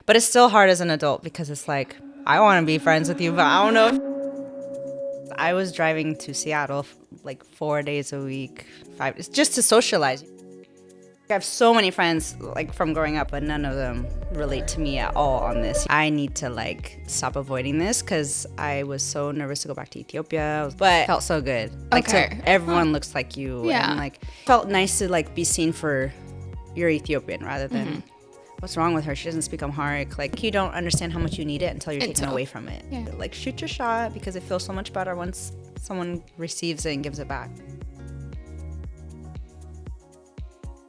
But it's still hard as an adult because it's like, I want to be friends with you, but I don't know if I was driving to Seattle like 4 days a week, 5, just to socialize. I have so many friends like from growing up, but none of them relate to me at all on this. I need to like stop avoiding this because I was so nervous to go back to Ethiopia, but it felt so good. Like, Okay. so everyone looks like you, Yeah. and like felt nice to like be seen for you're Ethiopian rather than what's wrong with her? She doesn't speak Amharic. Like, you don't understand how much you need it until you're taken away from it. Yeah. Like, shoot your shot because it feels so much better once someone receives it and gives it back.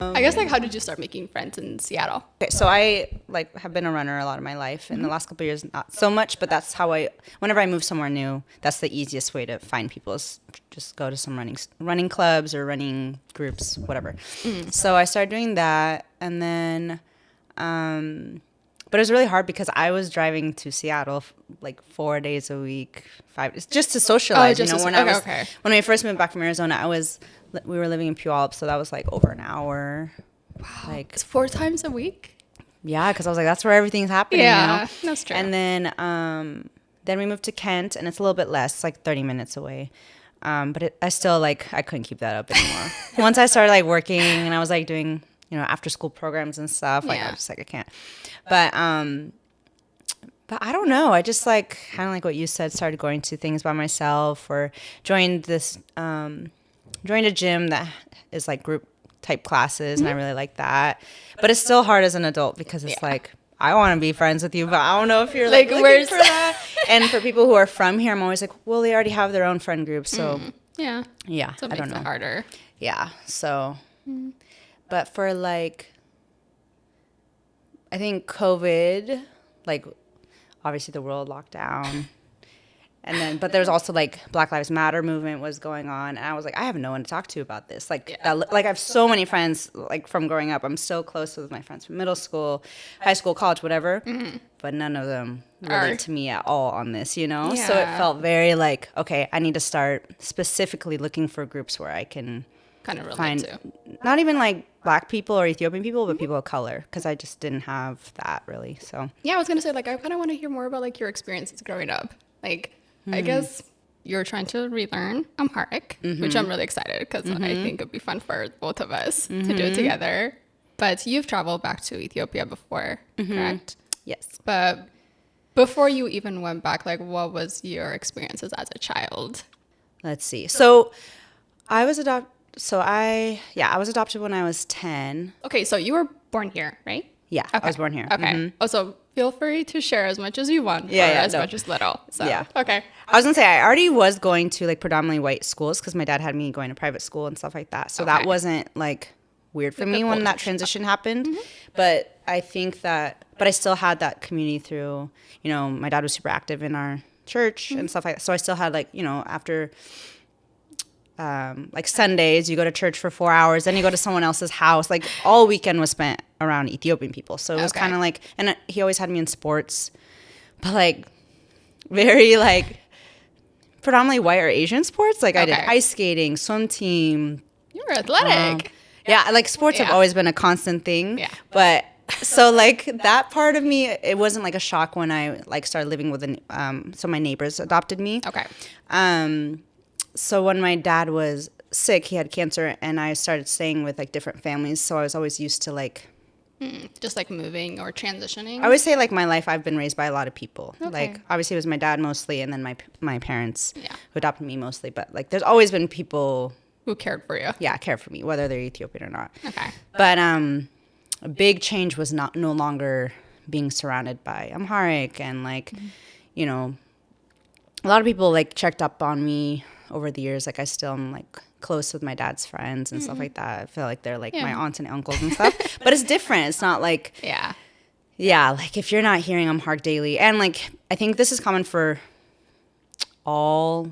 I guess, like, how did you start making friends in Seattle? Okay, so I like have been a runner a lot of my life. In the last couple of years, not so much, but that's how whenever I move somewhere new, that's the easiest way to find people is just go to some running clubs or running groups, whatever. So I started doing that, and then, but it was really hard because I was driving to Seattle like 4 days a week, 5, just to socialize. When I first moved back from Arizona, we were living in Puyallup, so that was like over an hour. Wow. Like, It's 4 times a week? yeah, because I was like, that's where everything's happening. Yeah, you know? that's true. And then we moved to Kent, and it's a little bit less, it's like 30 minutes away. But I still like, I couldn't keep that up anymore. Once I started like working and I was like doing, after school programs and stuff, like I was just like, I can't. But I don't know. I just like, kind of like what you said, started going to things by myself or joined a gym that is like group type classes, and I really like that. But it's still hard as an adult because it's like, I want to be friends with you, but I don't know if you're like looking for that. And for people who are from here, I'm always like, well, they already have their own friend group, so yeah, so it I don't makes know. it harder. Yeah, so, but for like, I think COVID, like, obviously the world locked down. And then, but there's also like Black Lives Matter movement was going on, and I was like, I have no one to talk to about this. Like, like I have so many friends like from growing up. I'm still close with my friends from middle school, high school, college, whatever. But none of them relate to me at all on this, So it felt very like, okay, I need to start specifically looking for groups where I can kind of relate find to. not even like Black people or Ethiopian people, but people of color, because I just didn't have that really. So Yeah, I was gonna say, like, I kind of want to hear more about like your experiences growing up. Like, I guess you're trying to relearn Amharic, which I'm really excited because I think it'd be fun for both of us to do it together. But you've traveled back to Ethiopia before, correct? yes. But before you even went back, like, what was your experiences as a child? Let's see. So I was adopted. I was adopted when I was 10. Okay, so you were born here, right? Yeah, Okay. I was born here. Okay. Also, feel free to share as much as you want, or much as little. So, Yeah. Okay. I was gonna say I already was going to like predominantly white schools because my dad had me going to private school and stuff like that. So that wasn't like weird for me when that transition happened. But I think but I still had that community through, my dad was super active in our church and stuff like that. So I still had like, after like Sundays, you go to church for 4 hours, then you go to someone else's house. Like all weekend was spent around Ethiopian people. So it was kind of like, and he always had me in sports, but like very like predominantly white or Asian sports. Like I did ice skating, swim team. You were athletic. Yeah, like sports have always been a constant thing. Yeah. But so like that part of me, it wasn't like a shock when I like started living with so my neighbors adopted me. Okay. So when my dad was sick, he had cancer, and I started staying with like different families. So I was always used to like, Just like moving or transitioning. I would say like my life, I've been raised by a lot of people. Okay. Like obviously it was my dad mostly, and then my parents who adopted me mostly. But like there's always been people who cared for you. Yeah, care for me, whether they're Ethiopian or not. Okay. But a big change was no longer being surrounded by Amharic, and like, a lot of people like checked up on me over the years. Like I still am like close with my dad's friends and stuff like that. I feel like they're like my aunts and uncles and stuff. But it's different. It's not like like if you're not hearing Amharic daily, and like I think this is common for all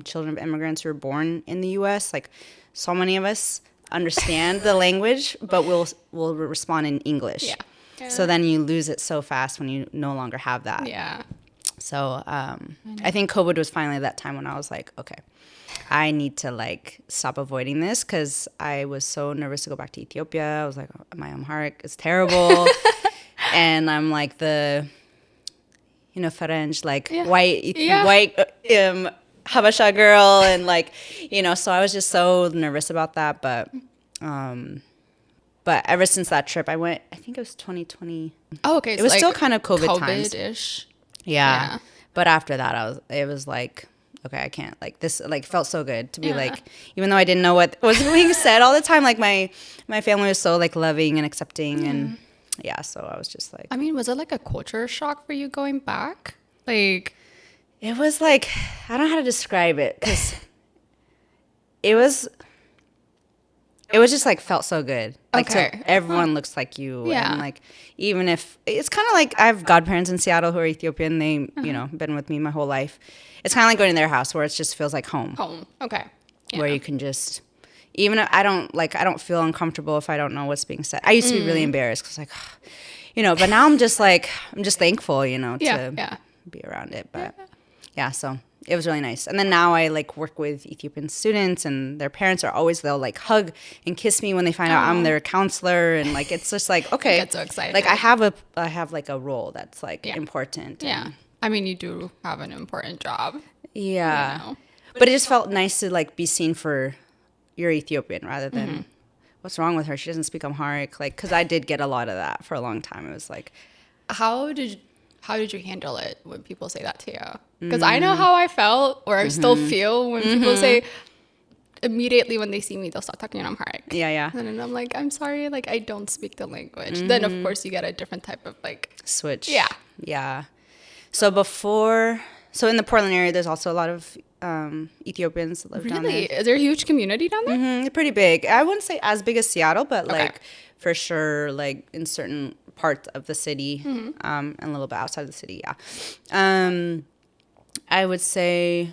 children of immigrants who are born in the U.S. Like so many of us understand the language, but we'll respond in English. Yeah. So then you lose it so fast when you no longer have that. Yeah. So I think COVID was finally that time when I was like, okay, I need to like stop avoiding this because I was so nervous to go back to Ethiopia. I was like, my Amharic is terrible. and I'm like the, Ferenc, like Yeah. white, Yeah. white, Habesha girl, and like, so I was just so nervous about that, but ever since that trip, I went, I think it was 2020. Oh, okay. It was still kind of COVID times. COVID-ish. Yeah. Yeah. But after that, it was like, okay, I can't, like, this, like, felt so good to be Yeah. like, even though I didn't know what was being said all the time, like, my family was so, like, loving and accepting, and yeah, so I was just like, I mean, was it like a culture shock for you going back? Like, it was like, I don't know how to describe it, because it was just like felt so good. Like Okay. everyone looks like you. Yeah. And like, even if it's kind of like, I have godparents in Seattle who are Ethiopian. They, been with me my whole life. It's kind of like going to their house where it just feels like home. home. Okay. Yeah. Where you can just, even if I don't feel uncomfortable if I don't know what's being said. I used to be really embarrassed because like, but now I'm just thankful, to Yeah. be around it. But yeah, so it was really nice. And then now I like work with Ethiopian students, and their parents they'll like hug and kiss me when they find out I'm their counselor, and like it's just like, okay, get so excited. Like I have like a role that's like important. Yeah. I mean, you do have an important job. Yeah. But it just felt nice to like be seen for you're Ethiopian rather than what's wrong with her? She doesn't speak Amharic. Like, because I did get a lot of that for a long time. It was like, How did you handle it when people say that to you? Because I know how I felt, or I still feel when people say, immediately when they see me, they'll start talking in Amharic. yeah. And then I'm like, I'm sorry, like I don't speak the language. Then of course you get a different type of like Switch. Yeah. Yeah. So in the Portland area, there's also a lot of Ethiopians that live down there. Really? Is there a huge community down there? They're pretty big. I wouldn't say as big as Seattle, but Okay. like for sure, like in certain parts of the city, and a little bit outside of the city. Yeah. I would say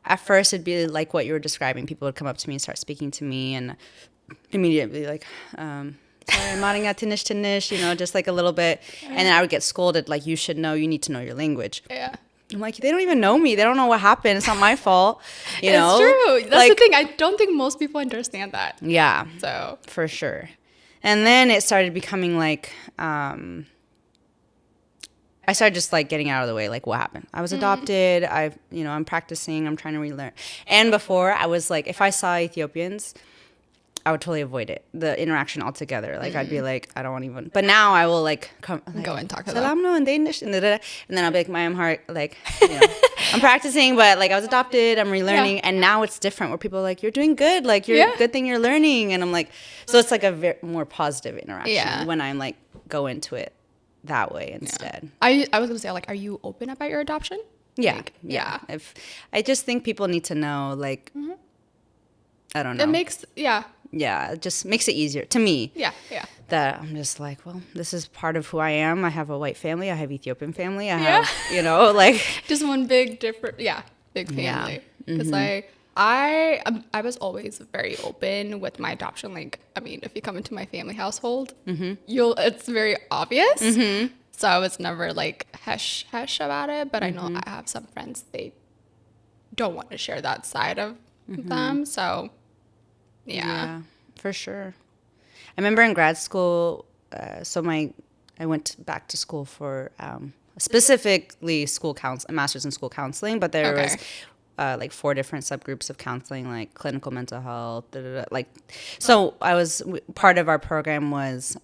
at first it'd be like what you were describing. People would come up to me and start speaking to me, and immediately like, sorry, maringa tinish, just like a little bit. And then I would get scolded, like, you need to know your language. Yeah. I'm like, they don't even know me. They don't know what happened. It's not my fault. It's true. That's the thing. I don't think most people understand that. Yeah. So For sure. And then it started becoming like, I started just like getting out of the way, like what happened. I was adopted. I'm practicing. I'm trying to relearn. And before I was like, if I saw Ethiopians, I would totally avoid it, the interaction altogether. Like I'd be like, I don't want to even. But now I will like come, like, go and talk to them. Salam no in Danish, and then I'll be like, my Amharic, like, I'm practicing, but like I was adopted, I'm relearning, and now it's different where people are like, you're doing good, like good thing you're learning, and I'm like, so it's like a more positive interaction when I'm like go into it that way instead. I was gonna say, like, are you open about your adoption? Yeah, Like, yeah. If I just think people need to know, like, I don't know. It makes It just makes it easier to me. Yeah. That I'm just like, well, this is part of who I am. I have a white family. I have Ethiopian family. I have, like, just one big family. Because I was always very open with my adoption. Like, I mean, if you come into my family household, it's very obvious. So I was never like hush about it. But I know I have some friends, they don't want to share that side of them. So yeah, for sure. I remember in grad school, I went back to school for specifically a master's in school counseling, but there was like 4 different subgroups of counseling, like clinical mental health, like. So part of our program was,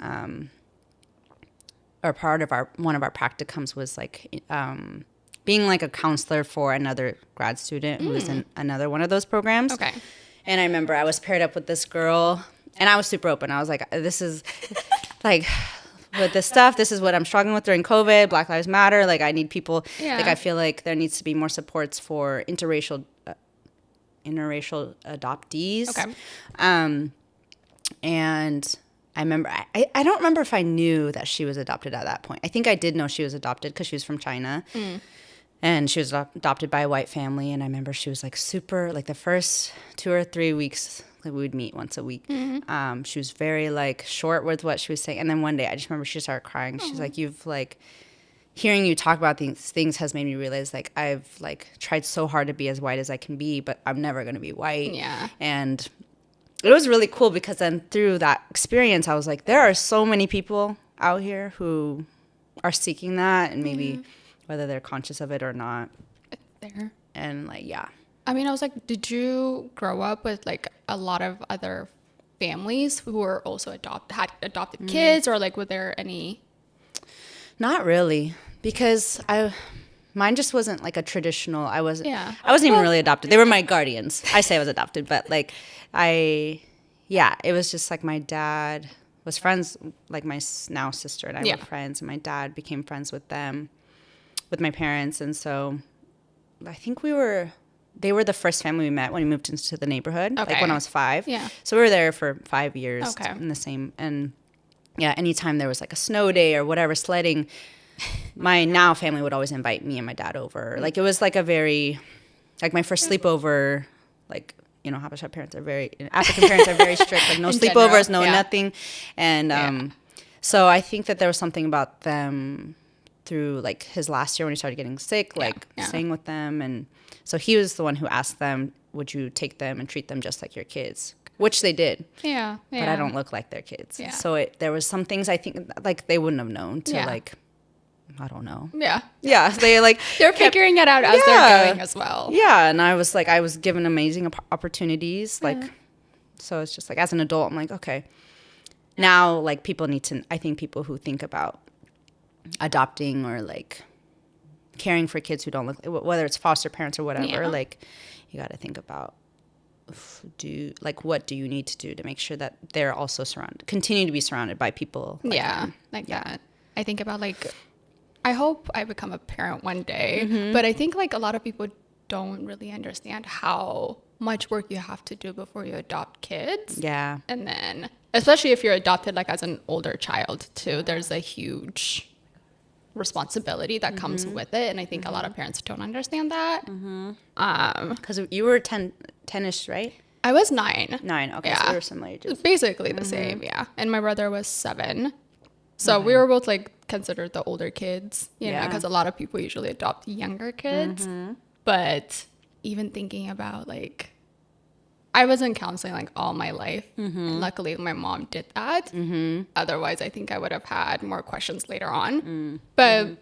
or part of one of our practicums was like being like a counselor for another grad student who was in another one of those programs. Okay. And I remember I was paired up with this girl, and I was super open. I was like, this is like, with this stuff, this is what I'm struggling with during COVID. Black Lives Matter. Like, I need people. Yeah. Like, I feel like there needs to be more supports for interracial adoptees. Okay. And I remember, I don't remember if I knew that she was adopted at that point. I think I did know she was adopted because she was from China. And she was adopted by a white family. And I remember she was like super, like the first 2 or 3 weeks, like we would meet once a week. She was very like short with what she was saying. And then one day I just remember she started crying. She's like, hearing you talk about these things has made me realize like I've like tried so hard to be as white as I can be, but I'm never going to be white. Yeah. And it was really cool because then through that experience, I was like, there are so many people out here who are seeking that, and maybe whether they're conscious of it or not. There. And like, yeah. I mean, I was like, did you grow up with like a lot of other families who were also had adopted kids, or like were there any? Not really, because mine just wasn't like a traditional. I wasn't even really adopted. They were my guardians. I say I was adopted, but like it was just like my dad was friends, like my now sister and I were friends, and my dad became friends with them, with my parents, and so I think they were the first family we met when we moved into the neighborhood, like when I was 5. Yeah. So we were there for 5 years in the same, and yeah, anytime there was like a snow day or whatever, sledding, my now family would always invite me and my dad over. Like it was like a very, like my first sleepover, like, you know, African parents are very strict, like no sleepovers, nothing. And so I think that there was something about them through like his last year when he started getting sick, like staying with them. And so he was the one who asked them, would you take them and treat them just like your kids? Which they did. Yeah. But I don't look like their kids. Yeah. So there was some things I think like they wouldn't have known to like, I don't know. Yeah. Yeah. They're figuring it out as they're going as well. Yeah. And I was given amazing opportunities. Like, so it's just like, as an adult, I'm like, okay, now like I think people who think about adopting or like caring for kids who don't look, whether it's foster parents or whatever, like you got to think about, what do you need to do to make sure that they're also continue to be surrounded by people like them. That. I think about like, I hope I become a parent one day, but I think like a lot of people don't really understand how much work you have to do before you adopt kids. Yeah. And then, especially if you're adopted like as an older child too, there's a huge responsibility that comes with it. And I think a lot of parents don't understand that. Because you were 10-ish, right? I was 9. 9, okay, so we were similar ages. Basically the same, yeah. And my brother was 7. So we were both like considered the older kids, you know, because a lot of people usually adopt younger kids. But even thinking about like, I was in counseling like all my life. And luckily my mom did that. Otherwise, I think I would have had more questions later on. But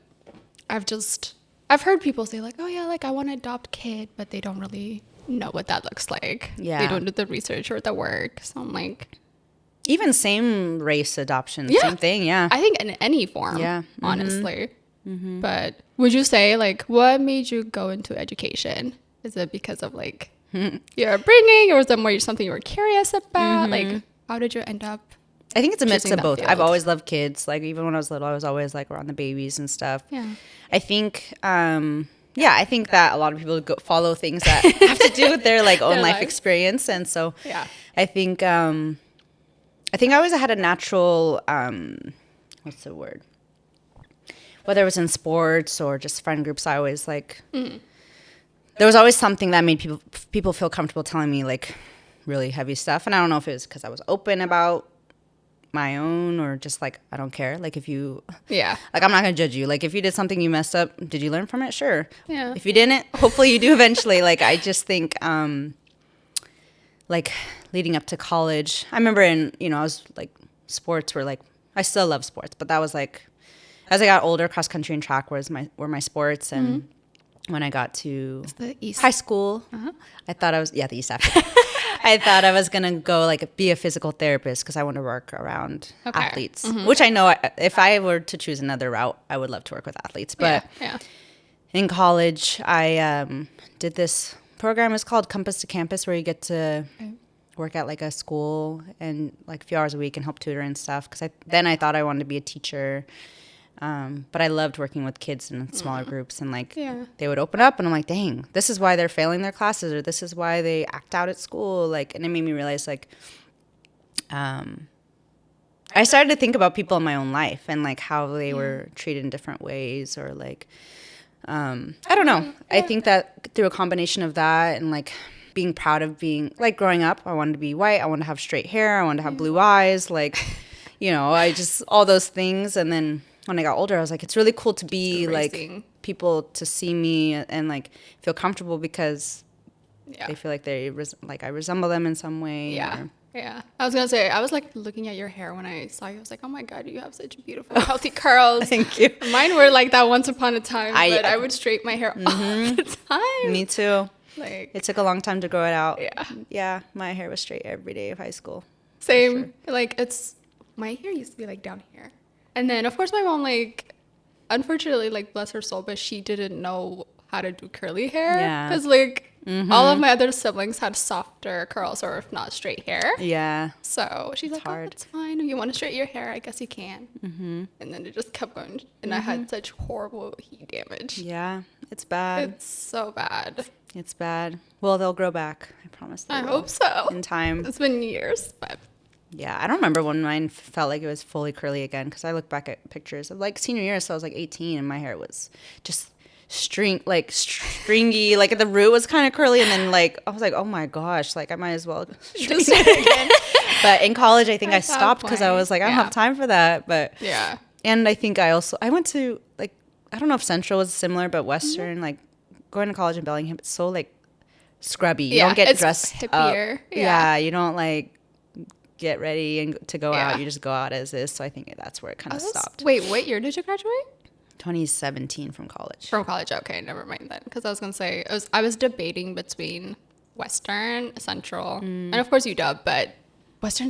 I've heard people say like, oh yeah, like I want to adopt a kid, but they don't really know what that looks like. Yeah. They don't do the research or the work. So I'm like, even same race adoption, same thing, yeah. I think in any form, honestly. But would you say, like, what made you go into education? Is it because of, like, your upbringing, or was it more something you were curious about? Like, how did you end up? I think it's a mix of both. Field? I've always loved kids. Like, even when I was little, I was always, like, around the babies and stuff. Yeah. I think, I think that a lot of people follow things that have to do with their, like, own life experience. And so I think... I think I always had a natural, what's the word? Whether it was in sports or just friend groups, I always like, there was always something that made people feel comfortable telling me like really heavy stuff. And I don't know if it was because I was open about my own or just like, I don't care. Like if you, like I'm not going to judge you. Like if you did something you messed up, did you learn from it? Sure. Yeah. If you didn't, hopefully you do eventually. Like I just think, like leading up to college, I remember I was like, sports were like, I still love sports, but that was like, as I got older, cross country and track were my sports. And when I got to high school, I thought I was, the East Africa. I thought I was going to go like be a physical therapist because I want to work around athletes, which I know if I were to choose another route, I would love to work with athletes. But in college, I did this program. It's called Compass to Campus, where you get to work at like a school and like a few hours a week and help tutor and stuff. Because I thought I wanted to be a teacher. But I loved working with kids in smaller groups, and like they would open up and I'm like, dang, this is why they're failing their classes, or this is why they act out at school. Like, and it made me realize like, I started to think about people in my own life and like how they were treated in different ways, or like, I don't know. I think that through a combination of that and like being proud of being like growing up, I wanted to be white. I wanted to have straight hair. I wanted to have blue eyes. Like, I just, all those things. And then when I got older, I was like, it's really cool to be like people to see me and like feel comfortable because they feel like I resemble them in some way. Yeah. I was gonna say, I was like looking at your hair when I saw you. I was like, oh my God, you have such beautiful, healthy curls. Thank you. Mine were like that once upon a time, but I would straighten my hair all the time. Me too. Like, It took a long time to grow it out. yeah. Yeah, my hair was straight every day of high school. Same. Like, my hair used to be like down here. And then, of course, my mom, like, unfortunately, like, bless her soul, but she didn't know how to do curly hair. Yeah. Because, like, all of my other siblings had softer curls or if not straight hair. Yeah. So she's like, hard. oh, it's fine. If you want to straighten your hair, I guess you can. And then it just kept going. And I had such horrible heat damage. Yeah, it's bad. It's so bad. It's bad. Well, they'll grow back. I promise. They I will. hope so. In time. It's been years, but Yeah, I don't remember when mine felt like it was fully curly again because I look back at pictures of like senior year, so I was like 18 and my hair was just stringy, like the root was kind of curly, and then like I was like, oh my gosh, like I might as well straighten it again. But in college, I think I stopped because I was like, I don't have time for that. But yeah, and I think I went to like, I don't know if Central was similar, but Western, like going to college in Bellingham, it's so like scrubby. You don't get it's dressed hippier. up. Yeah, you don't like get ready and to go out. You just go out as is. So I think that's where it kind of stopped. Wait, what year did you graduate? 2017 from college. From college, okay, never mind then. Because I was gonna say I was debating between Western, Central, and of course UW, but Western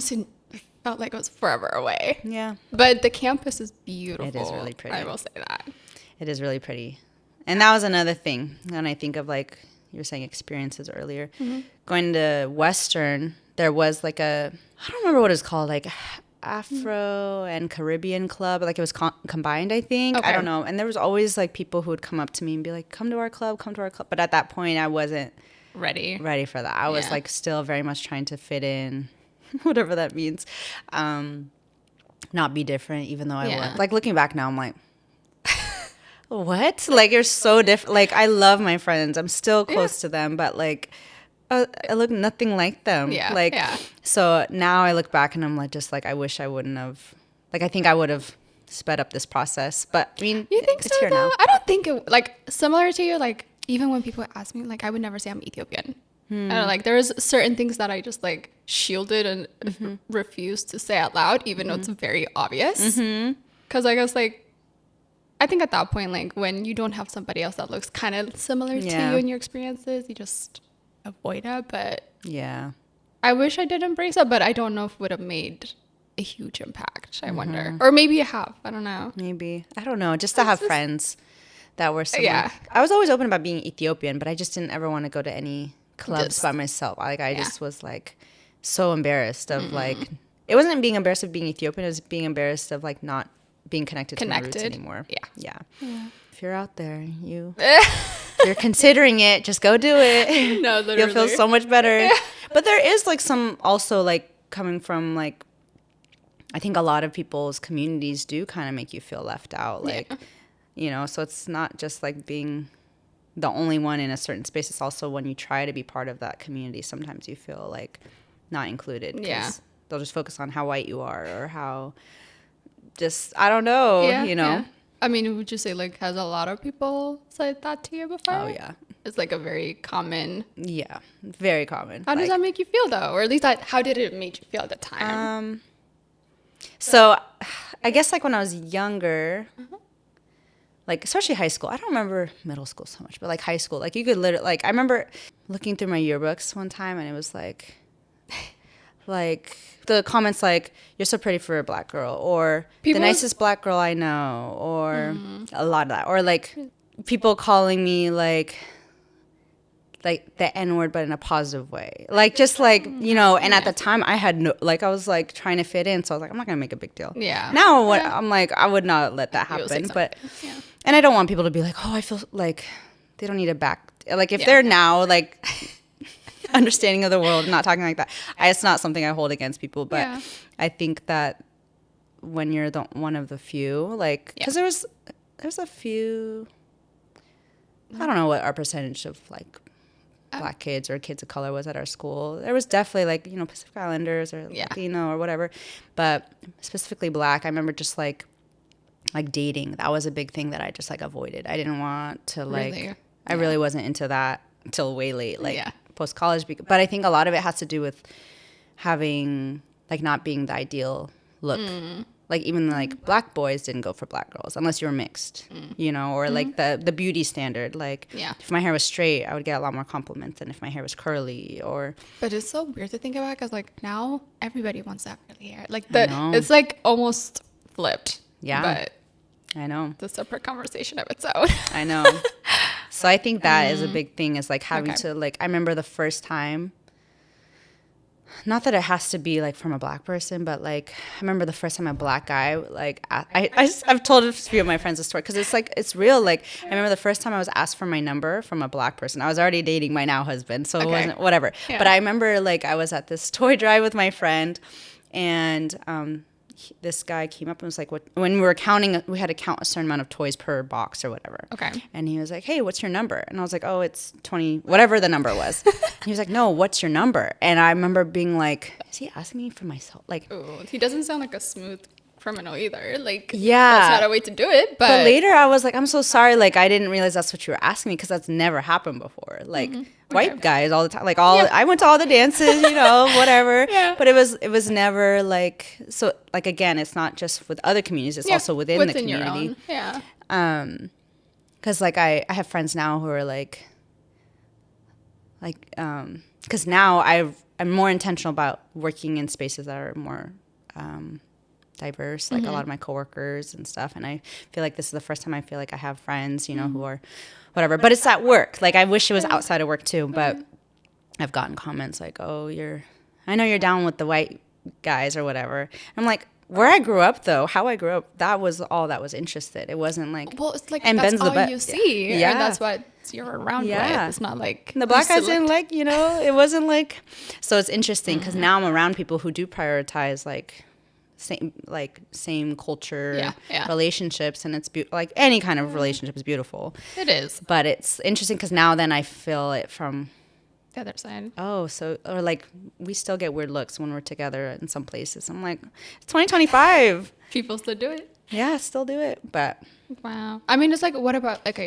felt like it was forever away. Yeah, but the campus is beautiful. it is really pretty. I will say that. It is really pretty, and that was another thing. When I think of like you were saying experiences earlier, going to Western, there was like I don't remember what it was called, like Afro and Caribbean club, like it was combined, I think. Okay. I don't know. And there was always like people who would come up to me and be like, come to our club. But at that point I wasn't ready for that. I was like still very much trying to fit in, whatever that means, not be different, even though I was like, looking back now I'm like, what, like you're so different. Like I love my friends, I'm still close to them, but like I look nothing like them. So now I look back and I'm like, just like, I wish I wouldn't have, like, I think I would have sped up this process, but I mean, you think it's so here though? now. I don't think it, like, similar to you, like, even when people ask me, like, I would never say I'm Ethiopian. I don't know, like, there's certain things that I just like shielded and refused to say out loud, even though it's very obvious. Because I guess, like, I think at that point, like, when you don't have somebody else that looks kind of similar to you in your experiences, you just avoid it. But Yeah. I wish I did embrace it, but I don't know if it would have made a huge impact. I wonder. Or maybe it have. I don't know. Maybe. I don't know. Just to have friends that were similar. I was always open about being Ethiopian, but I just didn't ever want to go to any clubs by myself. Like, I just was like so embarrassed of like, it wasn't being embarrassed of being Ethiopian. It was being embarrassed of like not being connected to my roots anymore. Yeah. If you're out there, you're considering it, just go do it. No, literally. You'll feel so much better. But there is like some also like coming from like, I think a lot of people's communities do kind of make you feel left out. Like, you know, so it's not just like being the only one in a certain space. It's also when you try to be part of that community, sometimes you feel like not included. They'll just focus on how white you are or how just, I don't know, you know. I mean, would you say like has a lot of people said that to you before? Oh, yeah. It's like a very common. Yeah, very common. How does that make you feel though? Or at least how did it make you feel at the time? So I guess like when I was younger, like especially high school, I don't remember middle school so much, but like high school, like you could literally, like I remember looking through my yearbooks one time and it was like the comments like, you're so pretty for a black girl, or the nicest black girl I know, or a lot of that, or like people calling me like the N-word but in a positive way, like just like, you know. And at the time I had no, like I was like trying to fit in, so I was like, I'm not gonna make a big deal. Now what I'm like, I would not let that happen, but and I don't want people to be like, oh, I feel like they don't need a back, like if they're now like understanding of the world, not talking like that. It's not something I hold against people, but I think that when you're the one of the few, like, because there's a few, I don't know what our percentage of like black kids or kids of color was at our school. There was definitely like, you know, Pacific Islanders or Latino or whatever, but specifically black. I remember just like dating. That was a big thing that I just like avoided. I didn't want to like, I really wasn't into that until way late, like post college. But I think a lot of it has to do with having like not being the ideal look. Like even like black boys didn't go for black girls unless you were mixed, you know, or like the beauty standard. Like if my hair was straight, I would get a lot more compliments than if my hair was curly or. But it's so weird to think about because like now everybody wants that curly hair. Like it's like almost flipped. Yeah. But I know. it's a separate conversation of its own. I know. So I think that is a big thing is like having to like, I remember the first time, not that it has to be like from a black person, but like I remember the first time a black guy, like I've told a few of my friends the story because it's like, it's real. Like I remember the first time I was asked for my number from a black person. I was already dating my now husband, so it wasn't whatever. Yeah. But I remember like I was at this toy drive with my friend and this guy came up and was like, "What?" When we were counting, we had to count a certain amount of toys per box or whatever. Okay. And he was like, "Hey, what's your number?" And I was like, "Oh, it's 20, whatever the number was." He was like, "No, what's your number?" And I remember being like, "Is he asking me for myself?" Like, ooh, he doesn't sound like a smooth criminal either. Like, yeah, that's not a way to do it. But later I was like, "I'm so sorry. Like, I didn't realize that's what you were asking me because that's never happened before." Like. White guys all the time, like I went to all the dances, you know, whatever. But it was never like, so like again, it's not just with other communities, it's also within the community. Your own. Because like I have friends now who are like because now I'm more intentional about working in spaces that are more diverse, like a lot of my coworkers and stuff, and I feel like this is the first time I feel like I have friends, you know, who are whatever, but it's at work. Like I wish it was outside of work too, but I've gotten comments like, "Oh, I know you're down with the white guys or whatever." I'm like, where I grew up though, how I grew up, that was all that was interested. It wasn't like, well, it's like and that's Ben's all the best. you see, and that's what you're around with. It's not like and the black guys didn't like, you know, it wasn't like, so it's interesting because now I'm around people who do prioritize like same culture relationships, and it's like any kind of relationship is beautiful. It is, but it's interesting because now then I feel it from the other side. Oh, so or like we still get weird looks when we're together in some places. I'm like, it's 2025. People still do it. Yeah, still do it, but wow. I mean, it's like, what about like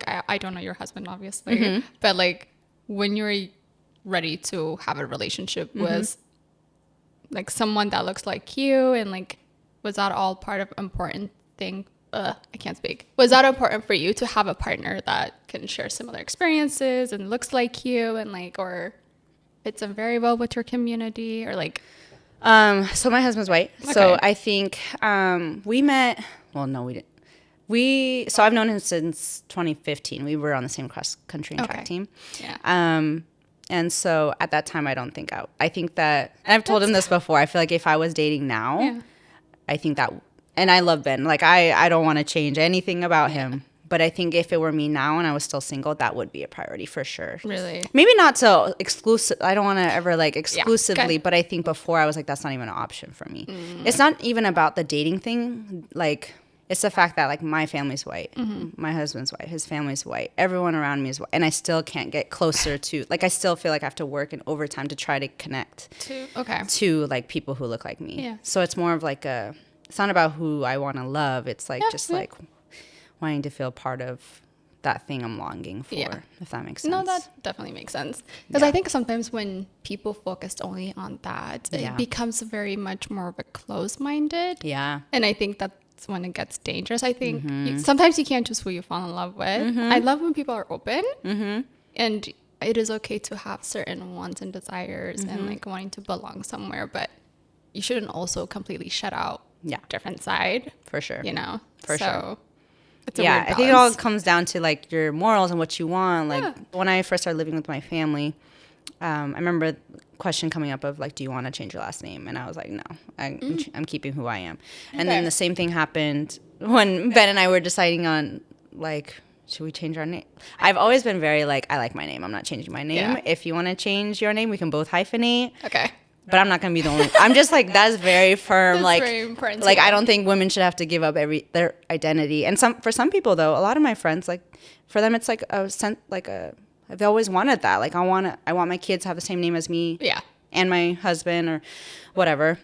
I don't know your husband obviously, but like when you're ready to have a relationship with like someone that looks like you, and like was that all part of important thing? I can't speak. Was that important for you to have a partner that can share similar experiences and looks like you, and like, or fits in very well with your community, or like? So my husband's white. Okay. So I think we met. Well, no, we didn't. So I've known him since 2015. We were on the same cross country and track team. Yeah. And so at that time, I think that, and I've told him this before, I feel like if I was dating now, I think that, and I love Ben, like I don't want to change anything about him, but I think if it were me now and I was still single, that would be a priority for sure. Really? Maybe not so exclusive. I don't want to ever like exclusively, but I think before I was like, that's not even an option for me. It's not even about the dating thing. Like, it's the fact that like my family's white, my husband's white, his family's white, everyone around me is white, and I still can't get closer to, like, I still feel like I have to work in overtime to try to connect to like people who look like me. Yeah. So it's more of like it's not about who I want to love. It's like like wanting to feel part of that thing I'm longing for, if that makes sense. No, that definitely makes sense. Because I think sometimes when people focus only on that, it becomes very much more of a closed-minded. Yeah. And I think that's when it gets dangerous. I think sometimes you can't choose who you fall in love with. I love when people are open, and it is okay to have certain wants and desires and like wanting to belong somewhere, but you shouldn't also completely shut out different side. For sure. You know? For sure. It's a weird balance. I think it all comes down to like your morals and what you want. Like when I first started living with my family, I remember a question coming up of like, do you want to change your last name? And I was like, no, I'm keeping who I am. And then the same thing happened when Ben and I were deciding on like, should we change our name? I've always been very like, I like my name. I'm not changing my name. Yeah. If you want to change your name, we can both hyphenate. Okay. But I'm not going to be the only. I'm just like, that's very firm. That's like, very important. Like, I don't think women should have to give up their identity. And for some people though, a lot of my friends, like for them, it's like I've always wanted that. Like I want my kids to have the same name as me. Yeah. And my husband or whatever.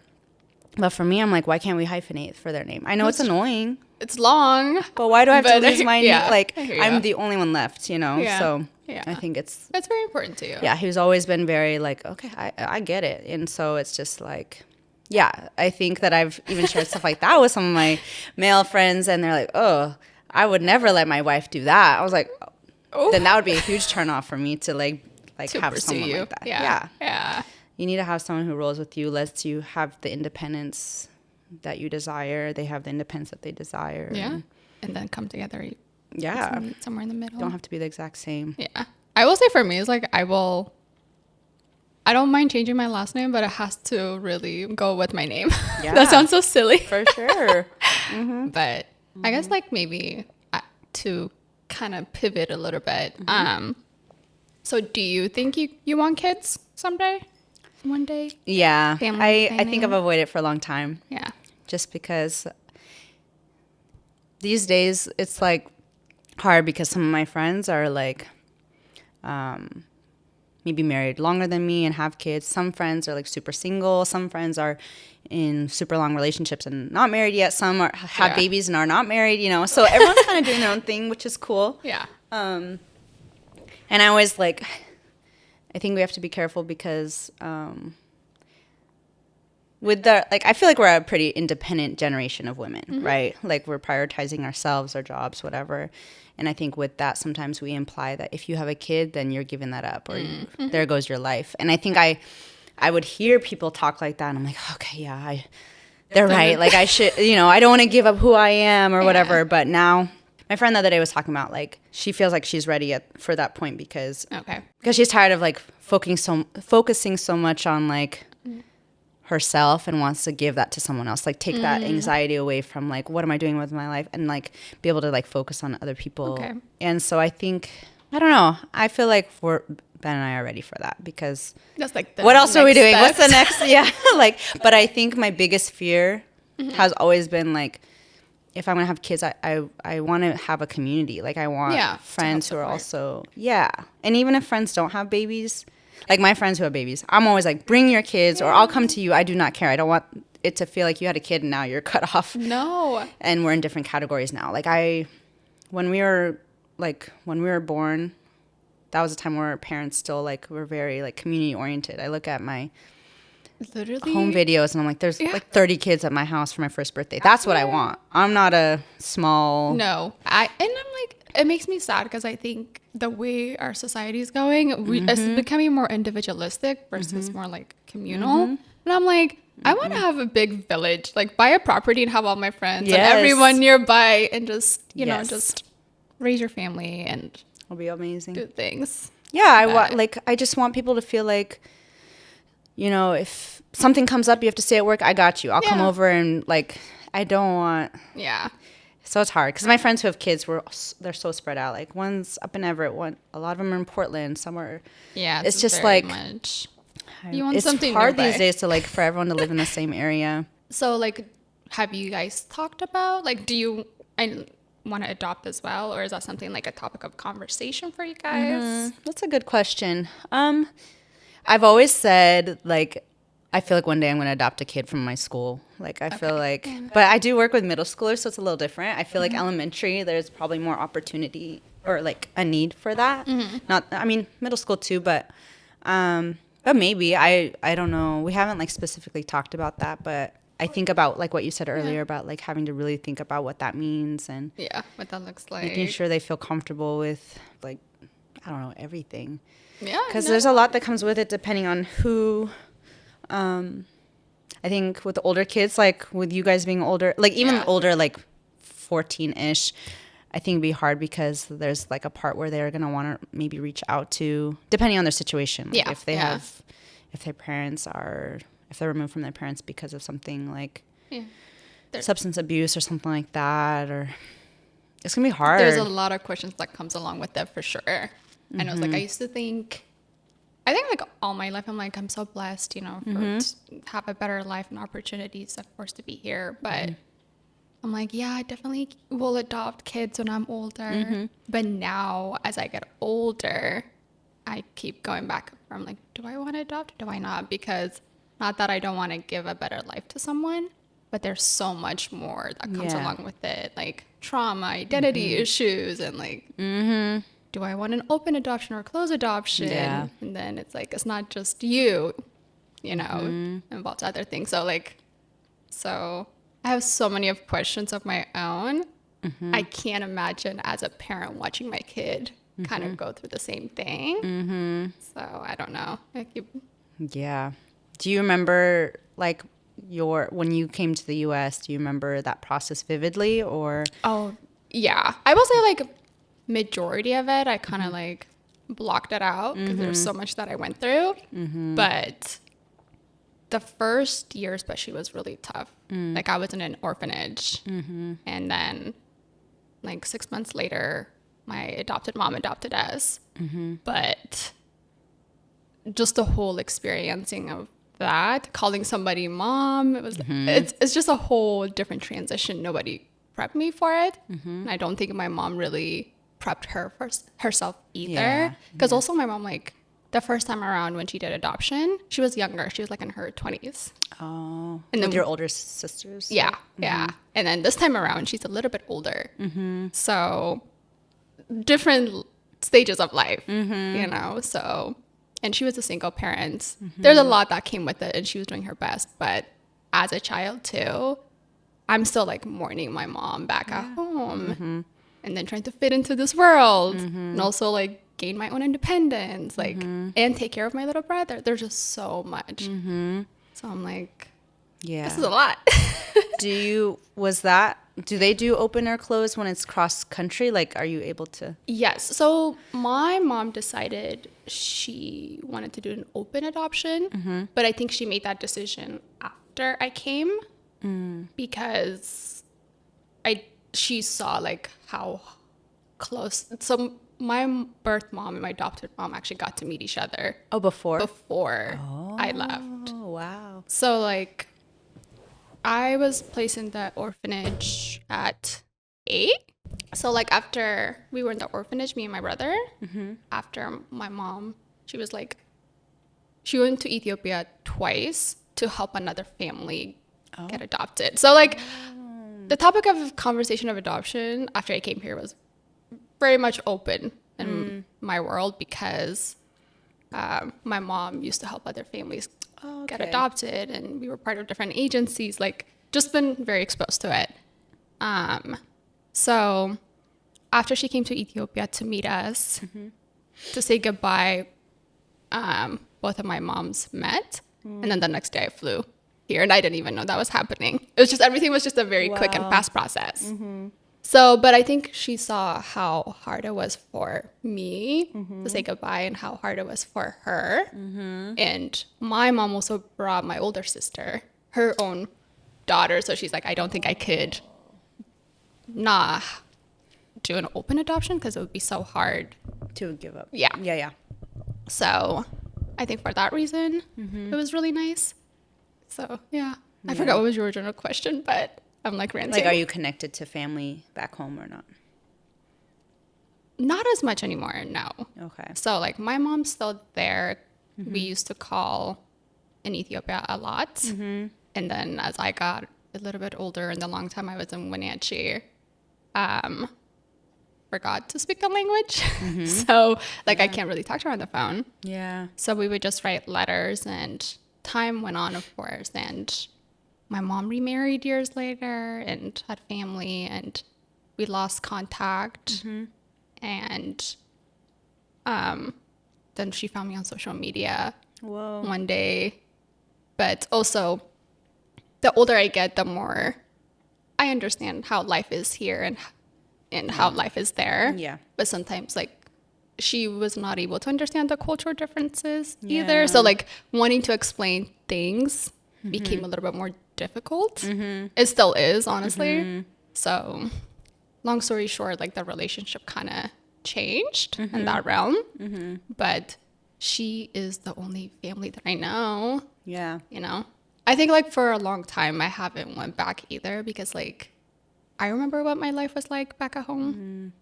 But for me, I'm like, why can't we hyphenate for their name? I know it's annoying, it's long. But why do I have to But lose my yeah, like I hear I'm ya. the only one left, you know? Yeah. So Yeah. I think it's That's very important to you. yeah, he's always been very like, okay, I get it. And so it's just like, yeah, I think that I've even shared stuff like that with some of my male friends, and they're like, oh, I would never let my wife do that. I was like, Oh. then that would be a huge turnoff for me to like To have pursue someone you. like that. Yeah. Yeah. You need to have someone who rolls with you, lets you have the independence that you desire. They have the independence that they desire. Yeah. And then come together. Yeah. Meet somewhere in the middle. Don't have to be the exact same. Yeah. I will say for me, it's like I don't mind changing my last name, but it has to really go with my name. Yeah. That sounds so silly. For sure. But I guess like maybe to kind of pivot a little bit. So do you think you want kids someday? One day? Yeah. Family I think I've avoided it for a long time. Yeah. Just because these days it's like hard because some of my friends are like maybe married longer than me and have kids. Some friends are like super single. Some friends are in super long relationships and not married yet. Some have babies and are not married, you know. So everyone's kind of doing their own thing, which is cool. Yeah. And I always like, I think we have to be careful because with the, like, I feel like we're a pretty independent generation of women, right? Like we're prioritizing ourselves, our jobs, whatever. And I think with that, sometimes we imply that if you have a kid, then you're giving that up or there goes your life. And I think I would hear people talk like that and I'm like, okay, yeah, they're right. Like I should, you know, I don't want to give up who I am or whatever. But now my friend the other day was talking about like, she feels like she's ready for that point because she's tired of like focusing so much on like herself and wants to give that to someone else, like take that anxiety away from like, what am I doing with my life, and like be able to like focus on other people. And so I think, I don't know, I feel like Ben and I are ready for that because that's like what else are we doing? Steps. What's the next? Yeah. Like, but I think my biggest fear has always been like, if I'm gonna have kids, I want to have a community. Like I want friends who are also, and even if friends don't have babies, like my friends who have babies, I'm always like, bring your kids or I'll come to you. I do not care. I don't want it to feel like you had a kid and now you're cut off. No. And we're in different categories now. Like when we were born, that was a time where our parents still like were very like community oriented. I look at my home videos and I'm like, there's like 30 kids at my house for my first birthday. That's what I want. I'm not a small. No. And I'm like, it makes me sad because I think the way our society is going, it's becoming more individualistic versus more like communal. And I'm like, I want to have a big village, like buy a property and have all my friends and everyone nearby and just, you know, just raise your family and it'll be amazing. Do things. Yeah, I just want people to feel like, you know, if something comes up, you have to stay at work, I got you. I'll come over and like, I don't want. Yeah. So it's hard because my friends who have kids, they're so spread out. Like one's up in Everett, a lot of them are in Portland, some are. Yeah, it's just like much. You want something it's hard nearby. these days to like for everyone to live in the same area. So like, have you guys talked about like, do you want to adopt as well, or is that something like a topic of conversation for you guys? That's a good question. I've always said like, I feel like one day I'm going to adopt a kid from my school. Like, I feel like, but I do work with middle schoolers, so it's a little different. I feel like elementary, there's probably more opportunity or like a need for that. I mean, middle school too, but maybe, I don't know. We haven't like specifically talked about that, but I think about like what you said earlier about like having to really think about what that means and what that looks like. Making sure they feel comfortable with like, I don't know, everything. Yeah. Because there's a lot that comes with it depending on who. I think with the older kids, like with you guys being older, like even older, like 14-ish, I think it'd be hard because there's like a part where they're going to want to maybe reach out to, depending on their situation. Like if they have, if their parents are, if they're removed from their parents because of something like substance abuse or something like that, or it's going to be hard. There's a lot of questions that comes along with that for sure. And I was like, I used to think, I think like all my life, I'm like, I'm so blessed, you know, to have a better life and opportunities, of course, to be here. But I'm like, yeah, I definitely will adopt kids when I'm older. But now, as I get older, I keep going back. I'm like, do I want to adopt? Do I not? Because not that I don't want to give a better life to someone, but there's so much more that comes Yeah. along with it, like trauma, identity issues, and like, do I want an open adoption or closed adoption? Yeah. And then it's like, it's not just you, you know, involves other things. So like, so I have so many of questions of my own. I can't imagine as a parent watching my kid kind of go through the same thing. So I don't know. I keep... Yeah. Do you remember like when you came to the US, do you remember that process vividly or? Oh, yeah. I will say like majority of it, I kind of like blocked it out because there's so much that I went through. But the first year especially was really tough. Like I was in an orphanage, and then like 6 months later, my adopted mom adopted us. But just the whole experiencing of that, calling somebody mom, it was it's just a whole different transition. Nobody prepped me for it, and I don't think my mom really prepped herself either. Because also my mom, like the first time around when she did adoption, she was younger. She was like in her 20s. Oh, And with then your older sisters? Yeah, yeah. And then this time around, she's a little bit older. So different stages of life, you know? So, and she was a single parent. There's a lot that came with it, and she was doing her best. But as a child too, I'm still like mourning my mom back at home, and then trying to fit into this world, and also like gain my own independence, like, and take care of my little brother. There's just so much. So I'm like, Yeah. this is a lot. Do they do open or closed when it's cross country? Like, are you able to? Yes. So my mom decided she wanted to do an open adoption, but I think she made that decision after I came because she saw like how close. So my birth mom and my adopted mom actually got to meet each other Oh, before I left. Oh, wow. So like I was placed in the orphanage at 8. So like after we were in the orphanage, me and my brother, after my mom, she went to Ethiopia twice to help another family get adopted. So like the topic of conversation of adoption after I came here was very much open in my world because my mom used to help other families get adopted, and we were part of different agencies, like just been very exposed to it. So after she came to Ethiopia to meet us, to say goodbye, both of my moms met, and then the next day I flew here, and I didn't even know that was happening. It was just, everything was just a very quick and fast process. So, but I think she saw how hard it was for me to say goodbye and how hard it was for her. And my mom also brought my older sister, her own daughter. So she's like, I don't think I could not do an open adoption because it would be so hard To give up. Yeah. Yeah. So I think for that reason, it was really nice. So yeah, I forgot what was your original question, but I'm like ranting. Like, are you connected to family back home or not? Not as much anymore, no. Okay. So like my mom's still there. We used to call in Ethiopia a lot. And then as I got a little bit older and the long time I was in Wenatchee, forgot to speak the language. So like I can't really talk to her on the phone. Yeah. So we would just write letters, and time went on, of course. And my mom remarried years later and had family, and we lost contact. And then she found me on social media one day. But also, the older I get, the more I understand how life is here and how life is there. Yeah. But sometimes, like, she was not able to understand the cultural differences Yeah. either. So, like, wanting to explain things became a little bit more difficult. It still is, honestly. So, long story short, like, the relationship kind of changed in that realm. But she is the only family that I know. Yeah. You know, I think like for a long time I haven't went back either because like I remember what my life was like back at home,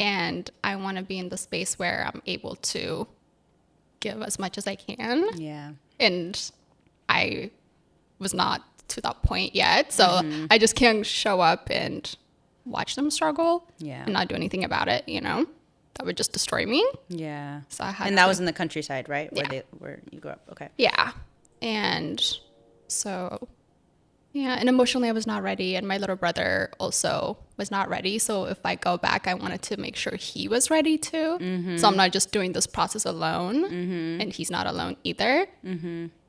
and I want to be in the space where I'm able to give as much as I can. Yeah. And I was not to that point yet. So I just can't show up and watch them struggle and not do anything about it, you know? That would just destroy me. Yeah. So I had and that was in the countryside, right? Where you grew up. Okay. Yeah. And so, yeah, and emotionally I was not ready. And my little brother also was not ready. So if I go back, I wanted to make sure he was ready too. So I'm not just doing this process alone, and he's not alone either.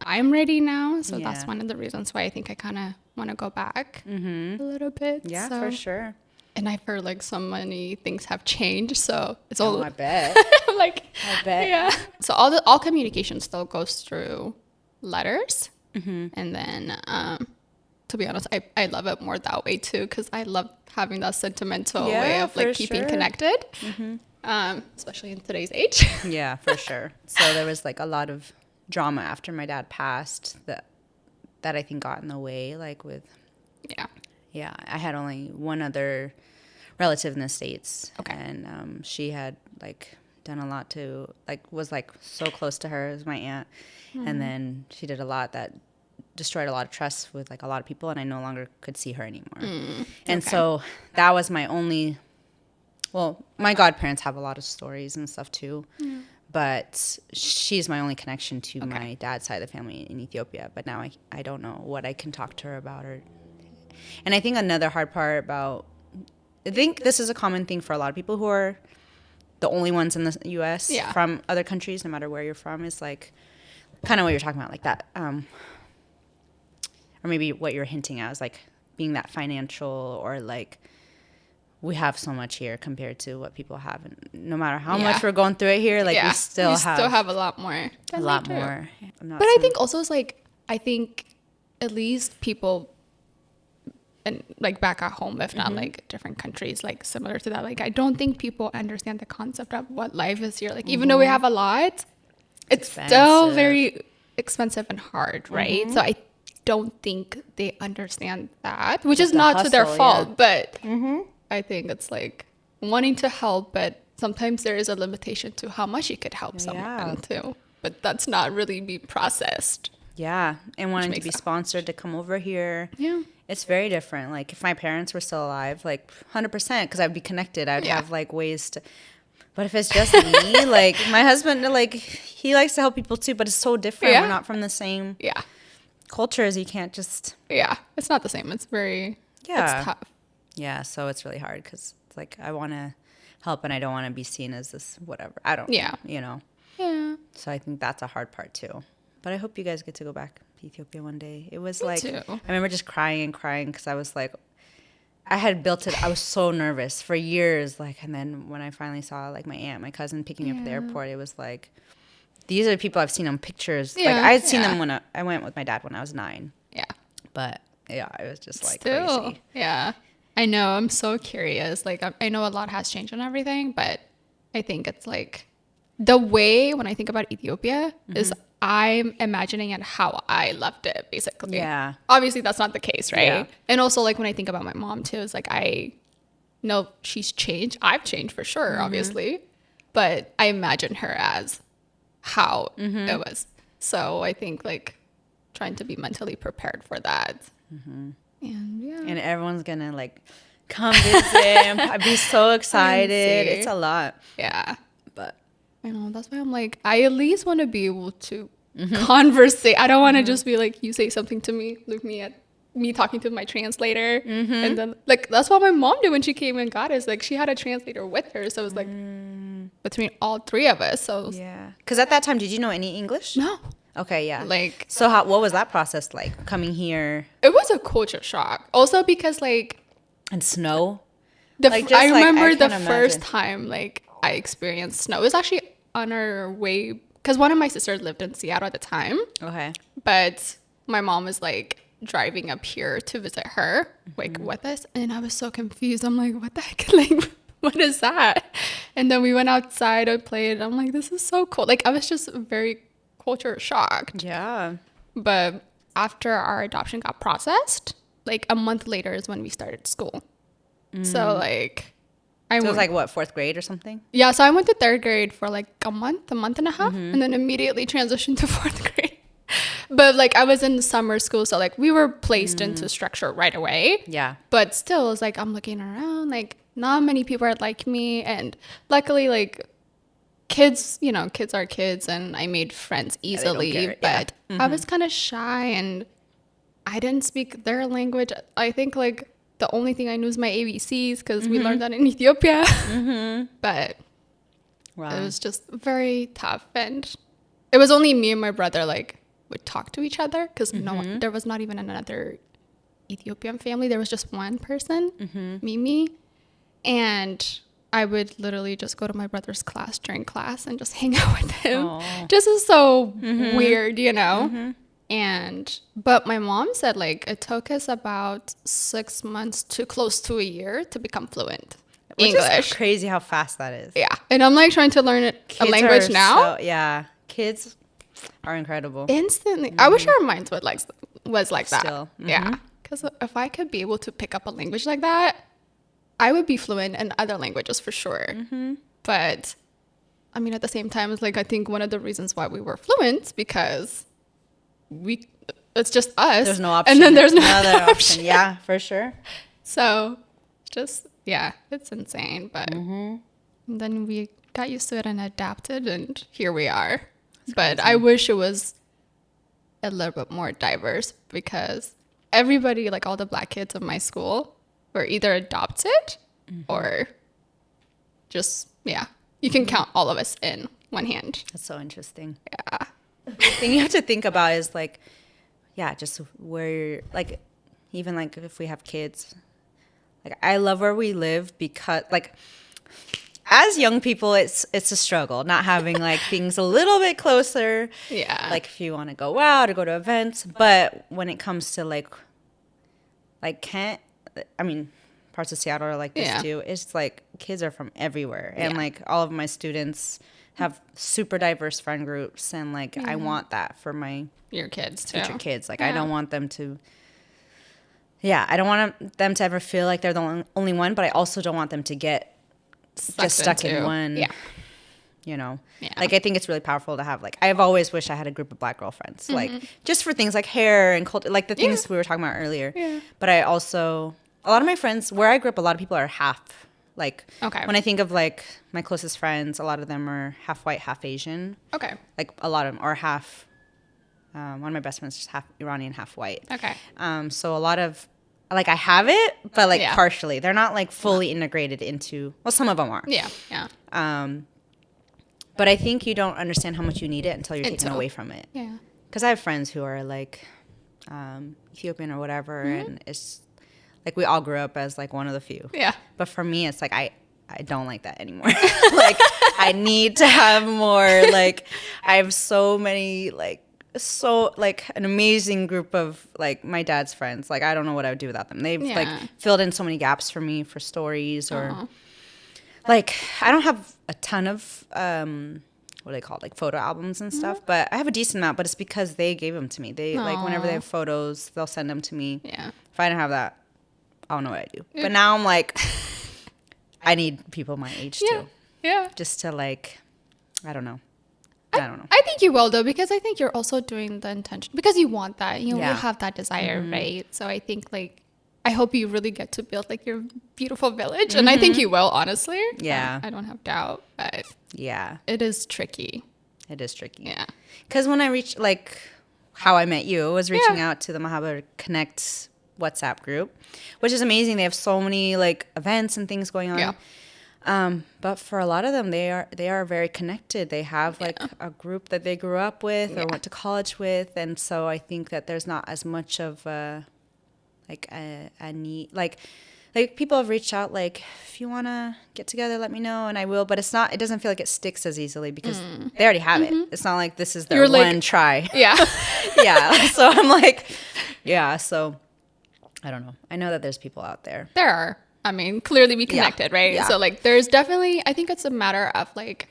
I'm ready now. So that's one of the reasons why I think I kind of want to go back a little bit. Yeah, so. for sure. And I've heard like so many things have changed. So it's all. I bet. like, I bet. Yeah. So all communication still goes through letters. And then, to be honest, I love it more that way too, because I love having that sentimental way of like keeping connected, especially in today's age. Yeah, for sure. So there was like a lot of drama after my dad passed that I think got in the way, like with yeah, I had only one other relative in the States, and she had like done a lot to like was like so close to her as my aunt, and then she did a lot that destroyed a lot of trust with like a lot of people, and I no longer could see her anymore. And so that was my only. Well, my godparents have a lot of stories and stuff too, but she's my only connection to my dad's side of the family in Ethiopia. But now I don't know what I can talk to her about. And I think another hard part about, I think this is a common thing for a lot of people who are the only ones in the U.S. from other countries, no matter where you're from, is like kind of what you're talking about, like that, or maybe what you're hinting at is like being that financial, or like we have so much here compared to what people have, and no matter how much we're going through it here, like we still have a lot more. A lot more. But I think also it's like, I think at least people, and like back at home, if not like different countries, like similar to that, like I don't think people understand the concept of what life is here. Like even though we have a lot, it's still very expensive and hard, right? So I don't think they understand that, which is not to their fault, but I think it's like wanting to help, but sometimes there is a limitation to how much you could help someone too. But that's not really being processed. Yeah, and wanting to be sponsored to come over here. Yeah. It's very different. Like if my parents were still alive, like 100%, because I'd be connected. I'd have like ways to. But if it's just me, like my husband, like he likes to help people too, but it's so different. We're not from the same cultures. You can't just. Yeah, it's not the same. It's very. It's tough. Yeah, so it's really hard because it's like I want to help and I don't want to be seen as this whatever. I don't. Yeah. You know. Yeah. So I think that's a hard part too. But I hope you guys get to go back to Ethiopia one day. It was like, I remember just crying because I was like, I had built it. I was so nervous for years. Like, and then when I finally saw like my aunt, my cousin picking me up at the airport, it was like, these are the people I've seen on pictures. Like I had seen them when I went with my dad when I was 9. Yeah. But yeah, it was just like crazy. Yeah. I know. I'm so curious. Like, I know a lot has changed and everything, but I think it's like the way when I think about Ethiopia is I'm imagining it how I left it, basically. Yeah. Obviously, that's not the case, right? Yeah. And also, like, when I think about my mom, too, it's like I know she's changed. I've changed for sure, obviously. But I imagine her as how it was. So I think, like, trying to be mentally prepared for that. And, and everyone's going to, like, come visit. I'd be so excited. It's a lot. Yeah. But I know, that's why I'm like, I at least want to be able to conversate. I don't want to just be like, you say something to me, look me at me talking to my translator. And then, like, that's what my mom did when she came and got us. Like, she had a translator with her. So it was like between all three of us. So yeah. Because at that time, did you know any English? No. Okay, yeah. Like, so what was that process like, coming here? It was a culture shock. Also because, like... And snow? I remember the first time, like, I experienced snow. It was actually on our way, because one of my sisters lived in Seattle at the time. Okay. But my mom was like driving up here to visit her, like with us, and I was so confused. I'm like, what the heck? Like, what is that? And then we went outside and played. I'm like, this is so cool. Like, I was just very culture shocked. Yeah. But after our adoption got processed, like a month later is when we started school. So like. So it was like, what, 4th grade or something? Yeah, so I went to 3rd grade for like a month and a half, and then immediately transitioned to 4th grade. But like I was in summer school, so like we were placed into structure right away. Yeah. But still, it's like I'm looking around, like not many people are like me, and luckily, like kids, you know, kids are kids, and I made friends they don't easily. care. But Yeah. I was kind of shy, and I didn't speak their language. I think like the only thing I knew is my ABCs because we learned that in Ethiopia. But Wow. it was just very tough, and it was only me and my brother like would talk to each other because no one, there was not even another Ethiopian family. There was just one person, Mimi, and I would literally just go to my brother's class during class and just hang out with him. Aw. Just is so weird, you know. And but my mom said like it took us about 6 months to close to a year to become fluent Which English. is crazy how fast that is. Yeah, and I'm like trying to learn a Kids language are now. yeah. Kids are incredible. Instantly. I wish our minds would like was like that. Still. Yeah, because if I could be able to pick up a language like that, I would be fluent in other languages for sure. But I mean, at the same time, it's like I think one of the reasons why we were fluent because it's just us. There's no option. And then there's no other other option. Yeah, for sure. So just, yeah, it's insane. But then we got used to it and adapted, and here we are. But I wish it was a little bit more diverse because everybody, like all the black kids in my school, were either adopted or just, yeah, you can count all of us in one hand. That's so interesting. Yeah. The thing you have to think about is like, yeah, just where, like, even like if we have kids, like I love where we live because like as young people, it's a struggle not having like things a little bit closer. Yeah. Like if you want to go out or go to events, but when it comes to like Kent, I mean, parts of Seattle are like this too. It's like kids are from everywhere, and like all of my students have super diverse friend groups, and like I want that for my Your kids too. future kids. Like I don't want them to. Yeah, I don't want them to ever feel like they're the only one, but I also don't want them to get just stuck in one. Yeah. You know, Yeah. like I think it's really powerful to have. Like I've always wished I had a group of black girlfriends, like just for things like hair and culture, like the things we were talking about earlier. Yeah. But I also, a lot of my friends where I grew up, a lot of people are half. Like Okay. when I think of like my closest friends, a lot of them are half white, half Asian. Okay. Like a lot of them are half. One of my best friends is half Iranian, half white. Okay. So a lot of like I have it, but like Yeah. partially. They're not like fully integrated into. Well, some of them are. Yeah. Yeah. But I think you don't understand how much you need it until you're taken away from it. Yeah. Because I have friends who are like Ethiopian or whatever, and it's like we all grew up as like one of the few. Yeah. But for me, it's like I don't like that anymore. Like I need to have more. Like I have so many like an amazing group of like my dad's friends. Like I don't know what I would do without them. They've like filled in so many gaps for me for stories or like I don't have a ton of what are they called, like photo albums and stuff, but I have a decent amount. But it's because they gave them to me. They like whenever they have photos, they'll send them to me. Yeah. If I don't have that, I don't know what I do. But now I'm like, I need people my age too, Yeah. just to like, I don't know. I don't know. I think you will though, because I think you're also doing the intention because you want that. You know, Yeah. you have that desire, right? So I think like I hope you really get to build like your beautiful village, and I think you will. Honestly, Yeah. I don't have doubt, but Yeah, it is tricky. it is tricky. Yeah. Because when I reached, like, how I met you was reaching out to the Mahabar Connect WhatsApp group, which is amazing. They have so many, like, events and things going on. Yeah. But for a lot of them, they are very connected. They have, like, a group that they grew up with or went to college with. And so I think that there's not as much of a need. Like people have reached out, like, if you want to get together, let me know, and I will. But it doesn't feel like it sticks as easily because they already have it. It's not like this is their You're one like- try. Yeah. Yeah. So I'm like, yeah. So I don't know. I know that there's people out there. There are. I mean, clearly we connected, right? Yeah. So like there's definitely, I think it's a matter of like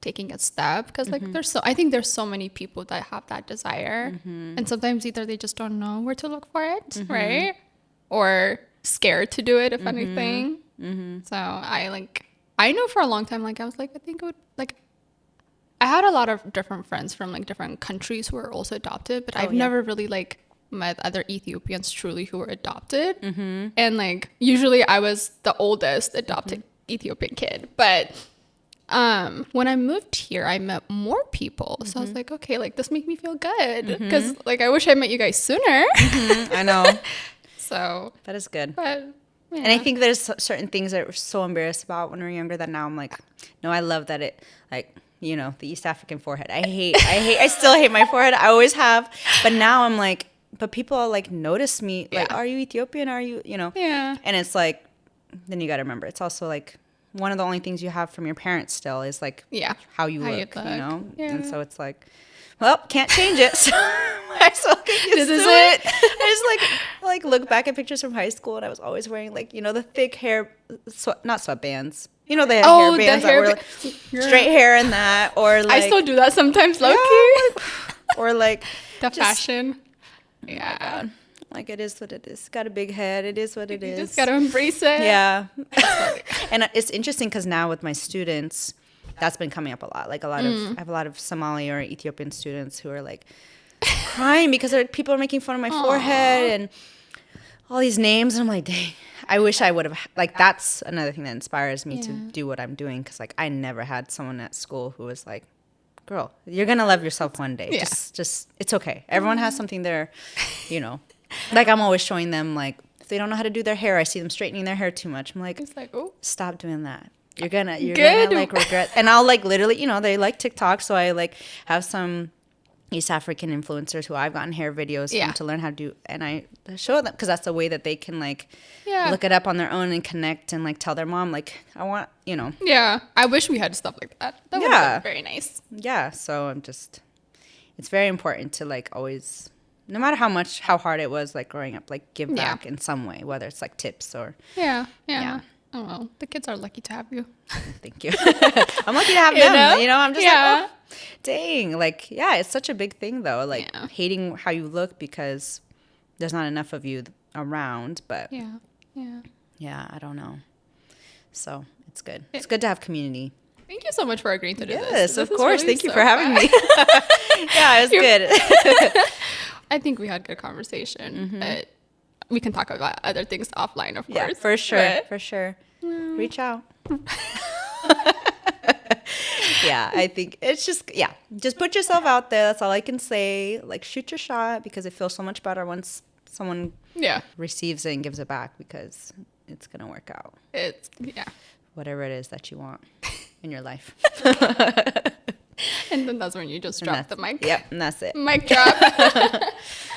taking a step because like I think there's so many people that have that desire, and sometimes either they just don't know where to look for it, right? Or scared to do it, if anything. So I know for a long time, like I was like, I think it would, like I had a lot of different friends from like different countries who were also adopted, but I've never really like met other Ethiopians truly who were adopted. And like usually I was the oldest adopted Ethiopian kid, but when I moved here, I met more people. So I was like, okay, like this makes me feel good because like I wish I met you guys sooner. I know. So That is good. but yeah. And I think there's certain things that we're so embarrassed about when we were younger that now I'm like, no, I love that it, like, you know, the East African forehead. I still hate my forehead. I always have. But now I'm like, but people like notice me. Like, are you Ethiopian? Are you, you know? Yeah. And it's like, then you got to remember, it's also like one of the only things you have from your parents still is like how you look, you know? Yeah. And so it's like, well, can't change it. So I still get used This is to it. I just like look back at pictures from high school and I was always wearing like, you know, the thick hair, not sweatbands. You know, the hair bands that were like straight hair and that, or like. I still do that sometimes, low-key. Or like. The fashion. Yeah. Like it is what it is. Got a big head. It is what it is. You just got to embrace it. Yeah. And it's interesting because now with my students, that's been coming up a lot. Like I have a lot of Somali or Ethiopian students who are like crying because people are making fun of my forehead and all these names. And I'm like, dang, I wish I would have, like, that's another thing that inspires me to do what I'm doing. Cause like I never had someone at school who was like, girl, you're going to love yourself one day. Yeah. Just, it's okay. Everyone has something there, you know, like I'm always showing them like, if they don't know how to do their hair, I see them straightening their hair too much. I'm like, It's like, oh, stop doing that. You're gonna like regret. And I'll like literally, you know, they like TikTok, so I like have some East African influencers who I've gotten hair videos from to learn how to do, and I show them because that's the way that they can like look it up on their own and connect and like tell their mom like I want, you know. Yeah, I wish we had stuff like that. That would have been very nice. Yeah, so it's very important to like always, no matter how hard it was like growing up, like give back in some way, whether it's like tips or Yeah. Oh well, the kids are lucky to have you. Thank you. I'm lucky to have them. You know, I'm just like, oh, dang. Like, yeah, it's such a big thing though. Like hating how you look because there's not enough of you around. But yeah, I don't know. So it's good. It's good to have community. Thank you so much for agreeing to do this. Yes, of course. Thank you for having me. Yeah, it was good. I think we had good conversation. But we can talk about other things offline, of course. Yeah, for sure. For sure. Reach out. Yeah, I think it's just put yourself out there. That's all I can say. Like, shoot your shot because it feels so much better once someone receives it and gives it back because it's going to work out. Whatever it is that you want in your life. And then that's when you just drop the mic. Yep, and that's it. Mic drop.